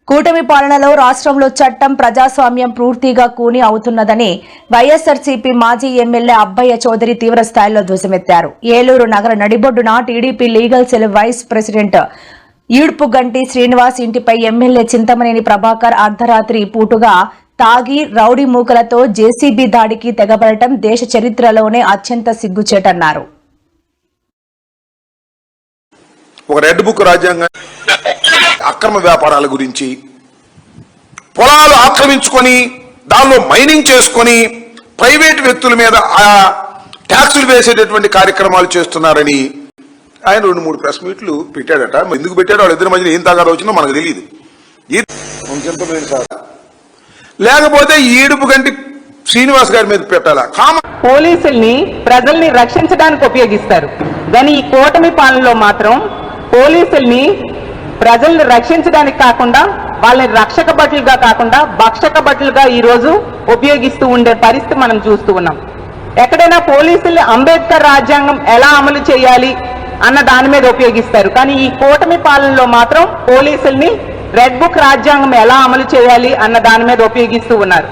కూటమి పాలనలో రాష్ట్రంలో చట్టం ప్రజాస్వామ్యం పూర్తిగా కూని అవుతున్నదని వైఎస్ఆర్సీపీ మాజీ ఎమ్మెల్యే అబ్బయ్య చౌదరి తీవ్ర స్థాయిలో ధ్వజమెత్తారు. ఏలూరు నగర నడిబొడ్డున TDP legal cell vice president Edupuganti Srinivas ఇంటిపై ఎమ్మెల్యే చింతమనేని ప్రభాకర్ అర్ధరాత్రి పూటుగా తాగి రౌడీ మూకలతో జేసీబీ దాడికి తెగబడటం దేశ చరిత్రలోనే అత్యంత సిగ్గుచేటన్నారు. ఒక రెడ్ బుక్ రాజ్యాంగం అక్రమ వ్యాపారాల గురించి, పొలాలు ఆక్రమించుకొని దానిలో మైనింగ్ చేసుకొని ప్రైవేట్ వ్యక్తుల మీద ట్యాక్సులు వేసేటటువంటి కార్యక్రమాలు చేస్తున్నారని ఆయన 2-3 ప్రెస్ మీట్లు పెట్టాడట. ఎందుకు పెట్టాడో వాళ్ళిద్దరి మధ్యన ఏం తాగారో వచ్చిందో మనకు తెలియదు. లేకపోతే ఈడుపుగంటి శ్రీనివాస్ గారి మీద పెట్టాలా? పోలీసుల్ని ప్రజల్ని రక్షించడానికి ఉపయోగిస్తారు, కానీ ఈ కూటమి పాలనలో మాత్రం పోలీసుల్ని ప్రజల్ని రక్షించడానికి కాకుండా వాళ్ళని రక్షక భటులుగా కాకుండా భక్షక భటులుగా ఈ రోజు ఉపయోగిస్తూ ఉండే పరిస్థితి మనం చూస్తూ ఉన్నాం. ఎక్కడైనా పోలీసుల్ని అంబేద్కర్ రాజ్యాంగం ఎలా అమలు చేయాలి అన్న దాని మీద ఉపయోగిస్తారు, కానీ ఈ కూటమి పాలనలో మాత్రం పోలీసుల్ని రెడ్ బుక్ రాజ్యాంగం ఎలా అమలు చేయాలి అన్న దాని మీద ఉపయోగిస్తూ ఉన్నారు.